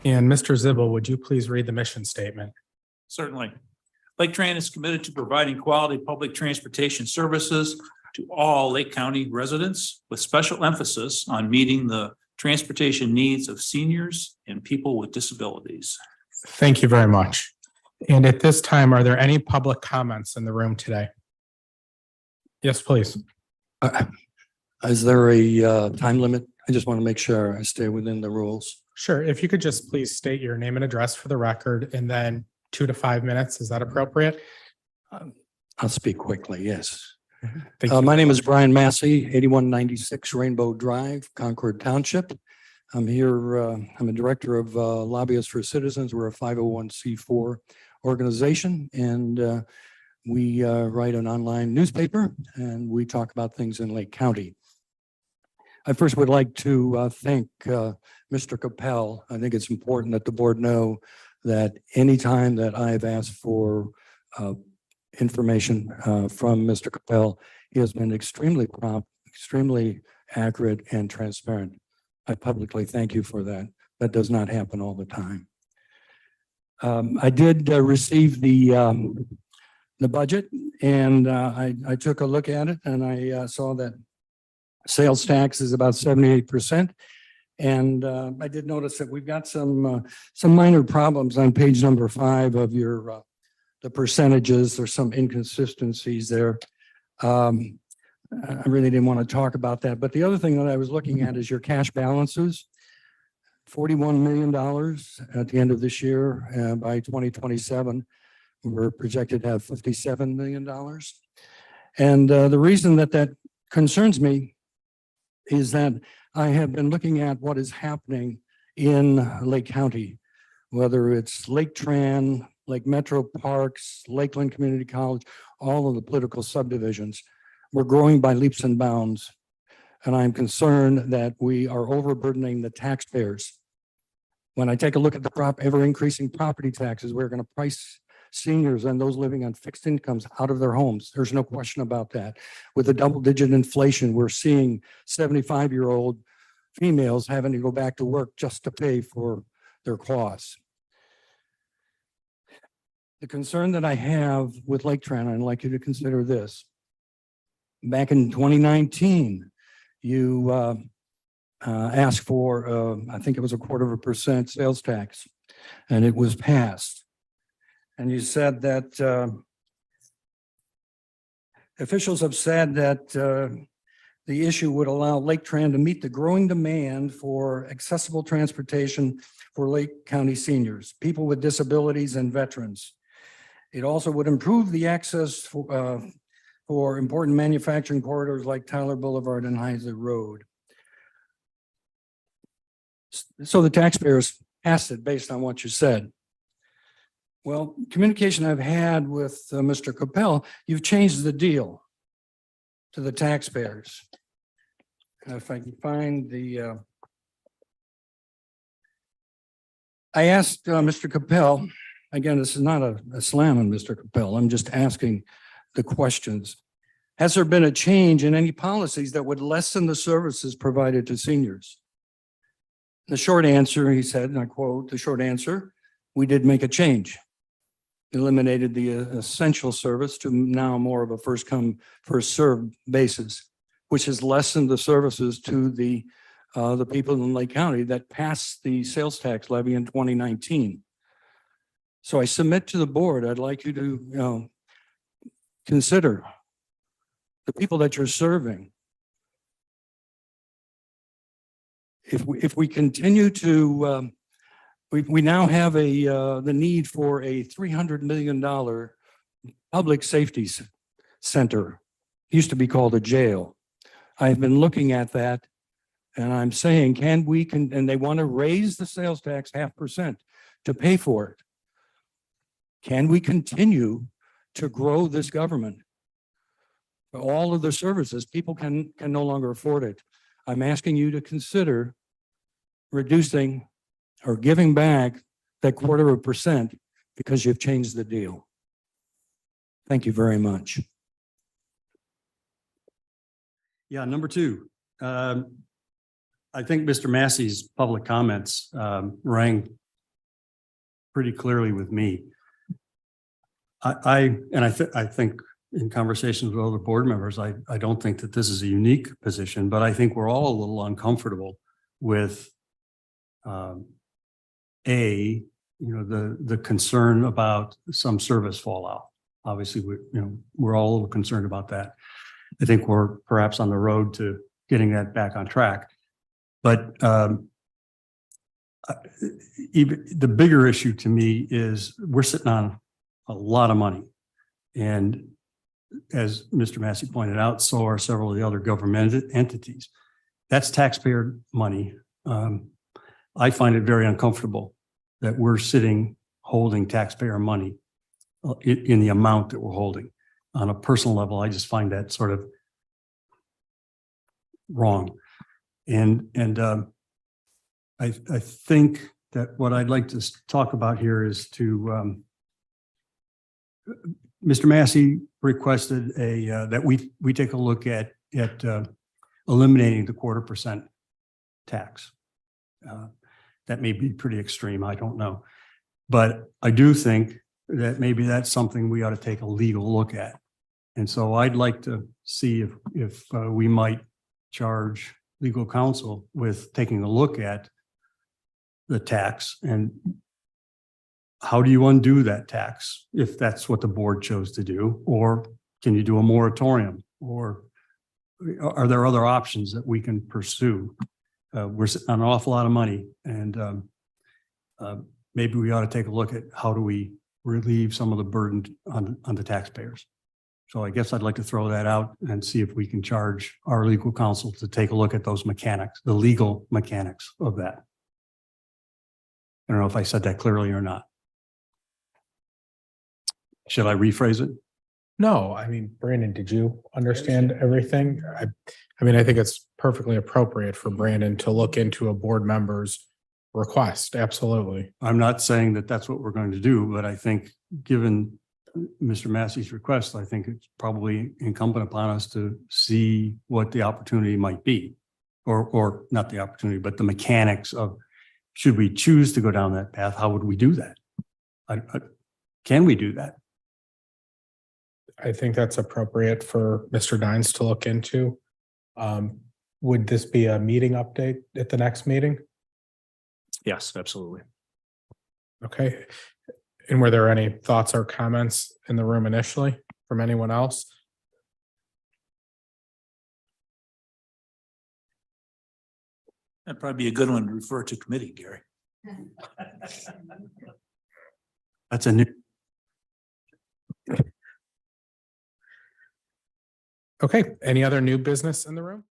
And Mr. Zibel, would you please read the mission statement? Certainly. LakeTran is committed to providing quality public transportation services to all Lake County residents, with special emphasis on meeting the transportation needs of seniors and people with disabilities. Thank you very much. And at this time, are there any public comments in the room today? Yes, please. Is there a time limit? I just want to make sure I stay within the rules. Sure. If you could just please state your name and address for the record, and then 2 to 5 minutes. Is that appropriate? I'll speak quickly, yes. Thank you. My name is Brian Massey, 8196 Rainbow Drive, Concord Township. I'm here, I'm a director of Lobbyists for Citizens. We're a 501c4 organization, and we write an online newspaper, and we talk about things in Lake County. I first would like to thank Mr. Capel. I think it's important that the board know that anytime that I've asked for information from Mr. Capel, he has been extremely prompt, extremely accurate, and transparent. I publicly thank you for that. That does not happen all the time. I did receive the budget, and I took a look at it, and I saw that sales tax is about 78%. And I did notice that we've got some minor problems on page number 5 of your the percentages. There's some inconsistencies there. I really didn't want to talk about that. But the other thing that I was looking at is your cash balances. $41 million at the end of this year. By 2027, we're projected to have $57 million. And the reason that that concerns me is that I have been looking at what is happening in Lake County, whether it's LakeTran, Lake Metro Parks, Lakeland Community College, all of the political subdivisions. We're growing by leaps and bounds. And I'm concerned that we are overburdening the taxpayers. When I take a look at the ever increasing property taxes, we're going to price seniors and those living on fixed incomes out of their homes. There's no question about that. With the double-digit inflation, we're seeing 75-year-old females having to go back to work just to pay for their costs. The concern that I have with LakeTran, I'd like you to consider this. Back in 2019, you asked for, I think it was 0.25% sales tax, and it was passed. And you said that officials have said that the issue would allow LakeTran to meet the growing demand for accessible transportation for Lake County seniors, people with disabilities, and veterans. It also would improve the access for important manufacturing corridors like Tyler Boulevard and Heisley Road. So the taxpayers passed it based on what you said. Well, communication I've had with Mr. Capel, you've changed the deal to the taxpayers. If I can find the, I asked Mr. Capel, again, this is not a slam on Mr. Capel, I'm just asking the questions. Has there been a change in any policies that would lessen the services provided to seniors? The short answer, he said, and I quote, the short answer, we did make a change. Eliminated the essential service to now more of a first come, first served basis, which has lessened the services to the people in Lake County that passed the sales tax levy in 2019. So I submit to the board, I'd like you to consider the people that you're serving. If we continue to, we now have the need for a $300 million public safety center. It used to be called a jail. I've been looking at that, and I'm saying, and they want to raise the sales tax 0.5% to pay for it. Can we continue to grow this government? All of the services, people can no longer afford it. I'm asking you to consider reducing or giving back that 0.25% because you've changed the deal. Thank you very much. Yeah, number 2. I think Mr. Massey's public comments rang pretty clearly with me. I think in conversations with other board members, I don't think that this is a unique position, but I think we're all a little uncomfortable with the concern about some service fallout. Obviously, we're all a little concerned about that. I think we're perhaps on the road to getting that back on track. But even the bigger issue to me is we're sitting on a lot of money. And as Mr. Massey pointed out, so are several of the other government entities. That's taxpayer money. I find it very uncomfortable that we're sitting holding taxpayer money in the amount that we're holding. On a personal level, I just find that sort of wrong. And I think that what I'd like to talk about here is to Mr. Massey requested that we take a look at eliminating the 0.25% tax. That may be pretty extreme, I don't know. But I do think that maybe that's something we ought to take a legal look at. And so I'd like to see if we might charge legal counsel with taking a look at the tax and how do you undo that tax if that's what the board chose to do, or can you do a moratorium, or are there other options that we can pursue? We're sitting on an awful lot of money, and maybe we ought to take a look at how do we relieve some of the burden on the taxpayers. So I guess I'd like to throw that out and see if we can charge our legal counsel to take a look at those mechanics, the legal mechanics of that. I don't know if I said that clearly or not. Should I rephrase it? No, I mean, Brandon, did you understand everything? I mean, I think it's perfectly appropriate for Brandon to look into a board member's request. Absolutely. I'm not saying that that's what we're going to do, but I think given Mr. Massey's request, I think it's probably incumbent upon us to see what the opportunity might be, or not the opportunity, but the mechanics of, should we choose to go down that path? How would we do that? Can we do that? I think that's appropriate for Mr. Dines to look into. Would this be a meeting update at the next meeting? Yes, absolutely. Okay. And were there any thoughts or comments in the room initially from anyone else? That'd probably be a good one to refer to committee, Gary. That's a new. Okay. Any other new business in the room?